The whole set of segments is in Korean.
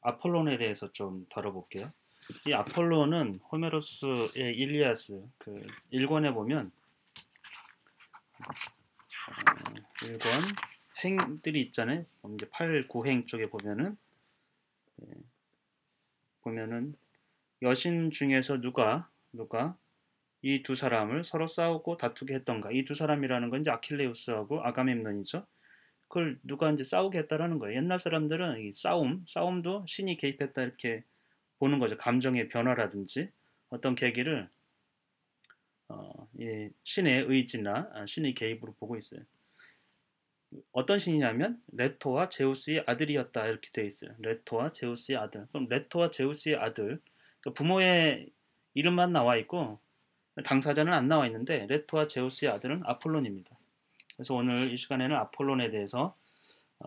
아폴론에 대해서 좀 다뤄볼게요. 이 아폴론은 호메로스의 일리아스 그 1권에 보면 1권 행들이 있잖아요. 이제 8, 9행 쪽에 보면은 여신 중에서 누가 이 두 사람을 서로 싸우고 다투게 했던가. 이 두 사람이라는 건 이제 아킬레우스하고 아가멤논이죠. 그걸 누가 이제 싸우게 했다라는 거예요. 옛날 사람들은 이 싸움도 신이 개입했다 이렇게 보는 거죠. 감정의 변화라든지 어떤 계기를 이 신의 의지나 신의 개입으로 보고 있어요. 어떤 신이냐면 레토와 제우스의 아들이었다 이렇게 되어 있어요. 레토와 제우스의 아들. 그럼 레토와 제우스의 아들, 그러니까 부모의 이름만 나와 있고 당사자는 안 나와 있는데 레토와 제우스의 아들은 아폴론입니다. 그래서 오늘 이 시간에는 아폴론에 대해서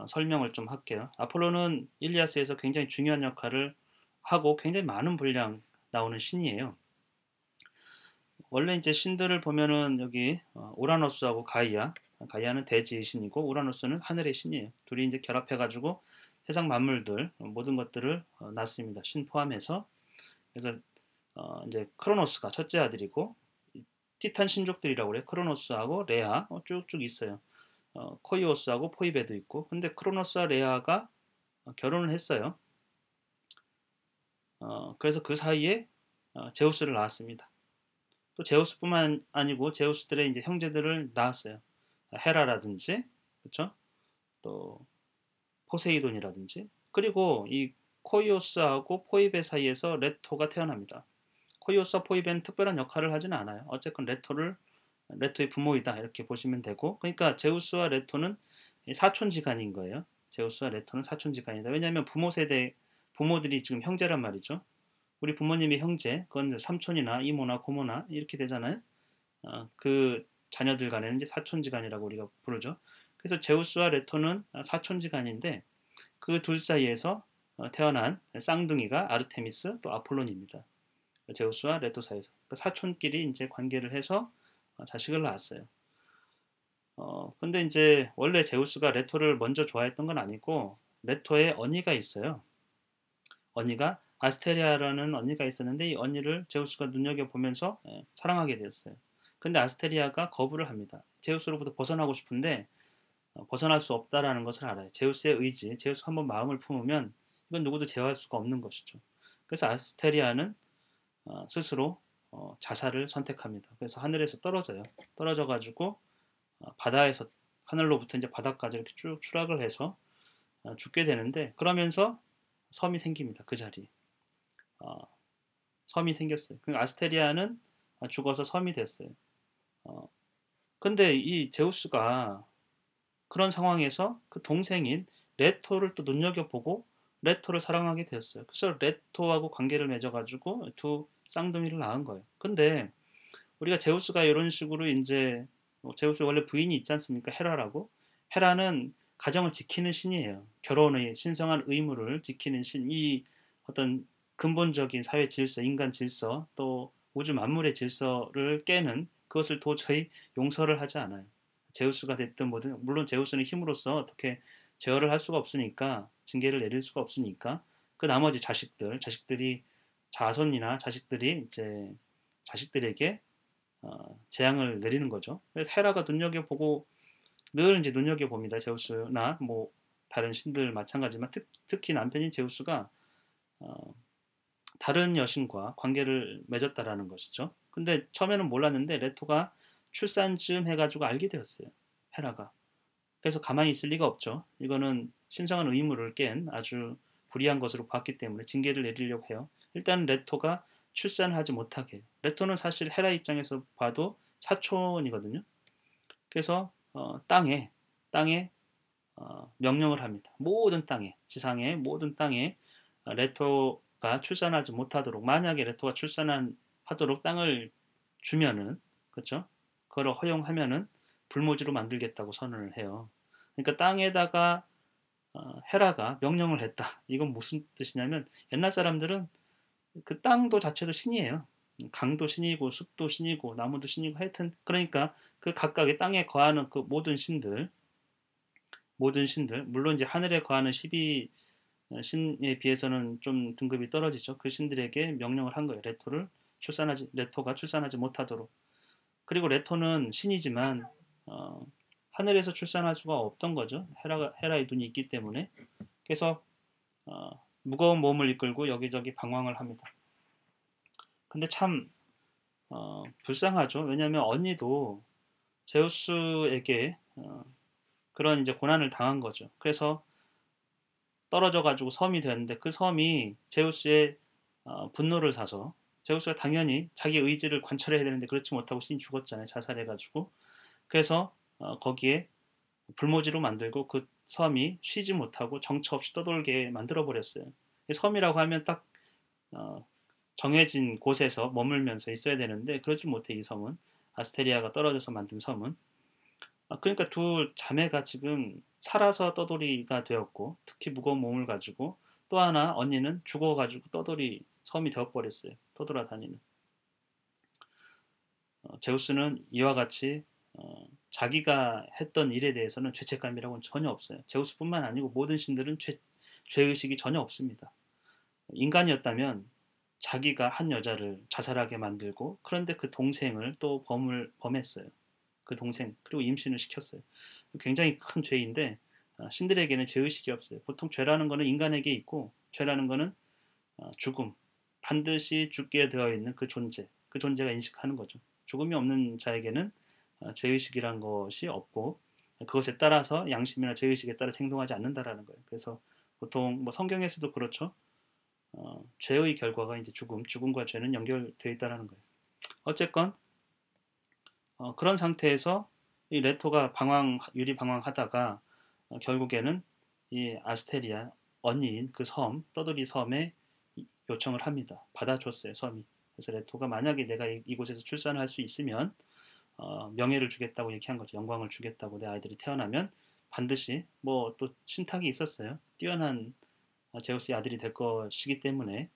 설명을 좀 할게요. 아폴론은 일리아스에서 굉장히 중요한 역할을 하고 굉장히 많은 분량 나오는 신이에요. 원래 이제 신들을 보면은 여기 오라노스하고 가이아는 대지의 신이고 우라노스는 하늘의 신이에요. 둘이 이제 결합해가지고 세상 만물들 모든 것들을 낳습니다. 신 포함해서. 그래서 이제 크로노스가 첫째 아들이고 티탄 신족들이라고 그래요. 크로노스하고 레아 쭉쭉 있어요. 코이오스하고 포이베도 있고. 근데 크로노스와 레아가 결혼을 했어요. 그래서 그 사이에 제우스를 낳았습니다. 또 제우스뿐만 아니고 제우스들의 이제 형제들을 낳았어요. 헤라라든지, 그렇죠? 또 포세이돈이라든지. 그리고 이 코이오스하고 포이베 사이에서 레토가 태어납니다. 코이오스와 포이베는 특별한 역할을 하지는 않아요. 어쨌건 레토의 부모이다 이렇게 보시면 되고, 그러니까 제우스와 레토는 사촌지간인 거예요. 제우스와 레토는 사촌지간이다. 왜냐하면 부모들이 지금 형제란 말이죠. 우리 부모님이 형제, 그건 삼촌이나 이모나 고모나 이렇게 되잖아요. 그 자녀들 간에는 이제 사촌지간이라고 우리가 부르죠. 그래서 제우스와 레토는 사촌지간인데 그 둘 사이에서 태어난 쌍둥이가 아르테미스 또 아폴론입니다. 제우스와 레토 사이에서 그 사촌끼리 이제 관계를 해서 자식을 낳았어요. 근데 이제 원래 제우스가 레토를 먼저 좋아했던 건 아니고 레토의 언니가 있어요. 언니가 아스테리아라는 언니가 있었는데 이 언니를 제우스가 눈여겨보면서 사랑하게 되었어요. 근데 아스테리아가 거부를 합니다. 제우스로부터 벗어나고 싶은데 벗어날 수 없다라는 것을 알아요. 제우스의 의지, 제우스 한번 마음을 품으면 이건 누구도 제어할 수가 없는 것이죠. 그래서 아스테리아는 스스로 자살을 선택합니다. 그래서 하늘에서 떨어져요. 떨어져가지고 바다에서 하늘로부터 이제 바다까지 이렇게 쭉 추락을 해서 죽게 되는데 그러면서 섬이 생깁니다. 그 자리에. 어, 섬이 생겼어요. 그 아스테리아는 죽어서 섬이 됐어요. 어, 근데 이 제우스가 그런 상황에서 그 동생인 레토를 또 눈여겨보고 레토를 사랑하게 되었어요. 그래서 레토하고 관계를 맺어가지고 두 쌍둥이를 낳은 거예요. 근데 우리가 제우스가 이런 식으로 이제 제우스 원래 부인이 있지 않습니까? 헤라라고. 헤라는 가정을 지키는 신이에요. 결혼의 신성한 의무를 지키는 신. 이 어떤 근본적인 사회 질서, 인간 질서, 또 우주 만물의 질서를 깨는 그것을 도저히 용서를 하지 않아요. 제우스가 됐든 뭐든 물론 제우스는 힘으로써 어떻게 제어를 할 수가 없으니까 징계를 내릴 수가 없으니까 그 나머지 자식들이 자손이나 자식들이 이제 자식들에게 재앙을 내리는 거죠. 그래서 헤라가 눈여겨보고 늘 이제 눈여겨봅니다. 제우스나 뭐 다른 신들 마찬가지지만 특히 남편인 제우스가 어, 다른 여신과 관계를 맺었다라는 것이죠. 근데 처음에는 몰랐는데 레토가 출산쯤 해가지고 알게 되었어요. 헤라가. 그래서 가만히 있을 리가 없죠. 이거는 신성한 의무를 깬 아주 불의한 것으로 봤기 때문에 징계를 내리려고 해요. 일단 레토가 출산하지 못하게 해요. 레토는 사실 헤라 입장에서 봐도 사촌이거든요. 그래서 땅에 명령을 합니다. 모든 땅에 지상의 모든 땅에 레토가 출산하지 못하도록 만약에 레토가 출산하도록 땅을 주면은 그렇죠? 그걸 허용하면은 불모지로 만들겠다고 선언을 해요. 그러니까 땅에다가 헤라가 명령을 했다. 이건 무슨 뜻이냐면 옛날 사람들은 그 땅도 자체도 신이에요. 강도 신이고 숲도 신이고 나무도 신이고 하여튼 그러니까 그 각각의 땅에 거하는 그 모든 신들 물론 이제 하늘에 거하는 신에 비해서는 좀 등급이 떨어지죠. 그 신들에게 명령을 한 거예요. 레토가 출산하지 못하도록. 그리고 레토는 신이지만 하늘에서 출산할 수가 없던 거죠. 헤라의 눈이 있기 때문에. 그래서 무거운 몸을 이끌고 여기저기 방황을 합니다. 근데 참 불쌍하죠. 왜냐하면 언니도 제우스에게 그런 이제 고난을 당한 거죠. 그래서 떨어져 가지고 섬이 되었는데 그 섬이 제우스의 분노를 사서 제우스가 당연히 자기 의지를 관철해야 되는데 그렇지 못하고 신이 죽었잖아요. 자살해 가지고. 그래서 거기에 불모지로 만들고 그 섬이 쉬지 못하고 정처 없이 떠돌게 만들어 버렸어요. 섬이라고 하면 딱 어, 정해진 곳에서 머물면서 있어야 되는데 그러지 못해 이 섬은 아스테리아가 떨어져서 만든 섬은 그러니까 두 자매가 지금 살아서 떠돌이가 되었고 특히 무거운 몸을 가지고 또 하나 언니는 죽어가지고 떠돌이 섬이 되어버렸어요. 떠돌아다니는 제우스는 이와 같이 자기가 했던 일에 대해서는 죄책감이라고는 전혀 없어요. 제우스뿐만 아니고 모든 신들은 죄의식이 전혀 없습니다. 인간이었다면 자기가 한 여자를 자살하게 만들고 그런데 그 동생을 또 범했어요. 그 동생 그리고 임신을 시켰어요. 굉장히 큰 죄인데 신들에게는 죄의식이 없어요. 보통 죄라는 거는 인간에게 있고 죄라는 거는 죽음 반드시 죽게 되어 있는 그 존재가 인식하는 거죠. 죽음이 없는 자에게는 죄의식이란 것이 없고 그것에 따라서 양심이나 죄의식에 따라 행동하지 않는다라는 거예요. 그래서 보통 뭐 성경에서도 그렇죠. 죄의 결과가 이제 죽음과 죄는 연결되어 있다는 거예요. 어쨌건 그런 상태에서 이 레토가 유리 방황하다가 결국에는 이 아스테리아 언니인 그 떠돌이 섬에 요청을 합니다. 받아줬어요, 섬이. 그래서 레토가 만약에 내가 이곳에서 출산을 할 수 있으면 명예를 주겠다고 얘기한 거죠. 영광을 주겠다고 내 아이들이 태어나면 반드시 뭐 또 신탁이 있었어요. 뛰어난 제우스의 아들이 될 것이기 때문에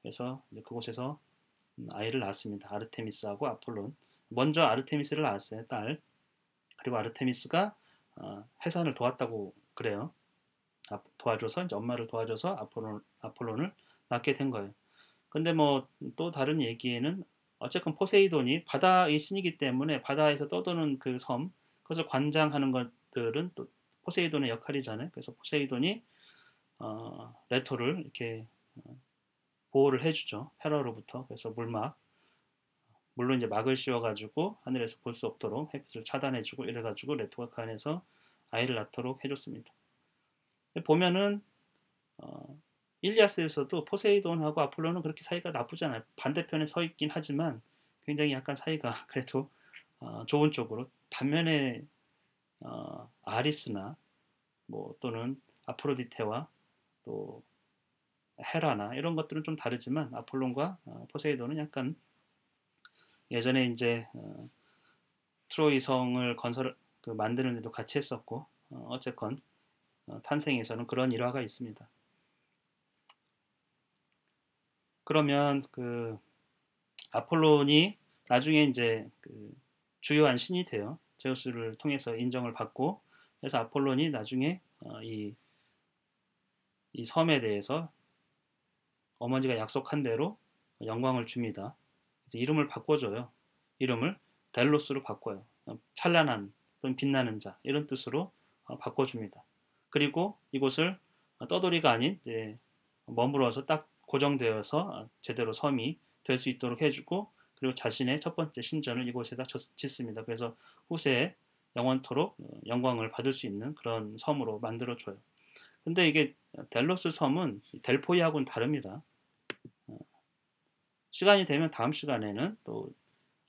그래서 그곳에서 아이를 낳았습니다. 아르테미스하고 아폴론. 먼저 아르테미스를 낳았어요, 딸. 그리고 아르테미스가 해산을 도왔다고 그래요. 도와줘서 이제 엄마를 도와줘서 아폴론을 낳게 된 거예요. 근데 뭐 또 다른 얘기에는 어쨌건 포세이돈이 바다의 신이기 때문에 바다에서 떠도는 그 섬, 그것을 관장하는 것들은 또 포세이돈의 역할이잖아요. 그래서 포세이돈이 레토를 이렇게 보호를 해주죠. 헤라로부터. 그래서 물론 이제 막을 씌워가지고 하늘에서 볼 수 없도록 햇빛을 차단해주고 이래가지고 레토가 그 안에서 아이를 낳도록 해줬습니다. 보면은 일리아스에서도 포세이돈하고 아폴로는 그렇게 사이가 나쁘지 않아요. 반대편에 서 있긴 하지만 굉장히 약간 사이가 그래도 좋은 쪽으로. 반면에 아리스나 뭐 또는 아프로디테와 또 헤라나 이런 것들은 좀 다르지만 아폴론과 포세이돈은 약간 예전에 이제 트로이 성을 만드는 데도 같이 했었고 어쨌건 탄생에서는 그런 일화가 있습니다. 그러면 그 아폴론이 나중에 이제 그 주요한 신이 돼요. 제우스를 통해서 인정을 받고 그래서 아폴론이 나중에 이 섬에 대해서 어머니가 약속한 대로 영광을 줍니다. 그래서 이름을 바꿔줘요. 이름을 델로스로 바꿔요. 찬란한 또는 빛나는 자 이런 뜻으로 바꿔줍니다. 그리고 이곳을 떠돌이가 아닌 이제 머물어서 딱 고정되어서 제대로 섬이 될 수 있도록 해주고 그리고 자신의 첫 번째 신전을 이곳에다 짓습니다. 그래서 후세에 영원토록 영광을 받을 수 있는 그런 섬으로 만들어줘요. 근데 이게 델로스 섬은 델포이하고는 다릅니다. 시간이 되면 다음 시간에는 또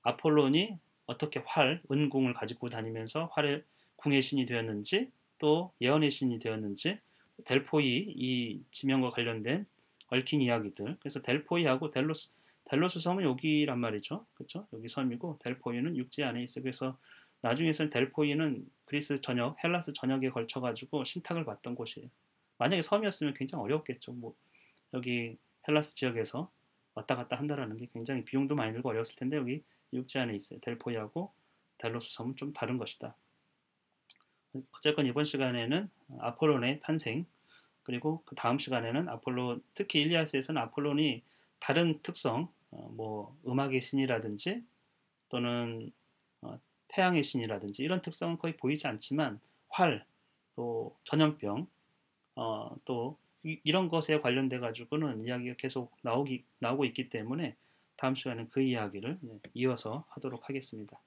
아폴론이 어떻게 은궁을 가지고 다니면서 활의 궁의 신이 되었는지 또 예언의 신이 되었는지 델포이 이 지명과 관련된 얽힌 이야기들. 그래서 델포이하고 델로스 섬은 여기란 말이죠. 그렇죠? 여기 섬이고 델포이는 육지 안에 있어요. 그래서 나중에서는 델포이는 그리스 전역, 헬라스 전역에 걸쳐 가지고 신탁을 받던 곳이에요. 만약에 섬이었으면 굉장히 어려웠겠죠. 뭐 여기 헬라스 지역에서 왔다 갔다 한다라는 게 굉장히 비용도 많이 들고 어려웠을 텐데 여기 육지 안에 있어요. 델포이하고 델로스 섬은 좀 다른 것이다. 어쨌건 이번 시간에는 아폴론의 탄생, 그리고 그 다음 시간에는 특히 일리아스에서는 아폴론이 다른 특성, 뭐 음악의 신이라든지 또는 태양의 신이라든지 이런 특성은 거의 보이지 않지만 활, 또 전염병, 또 이런 것에 관련돼 가지고는 이야기가 계속 나오고 있기 때문에 다음 시간에 그 이야기를 이어서 하도록 하겠습니다.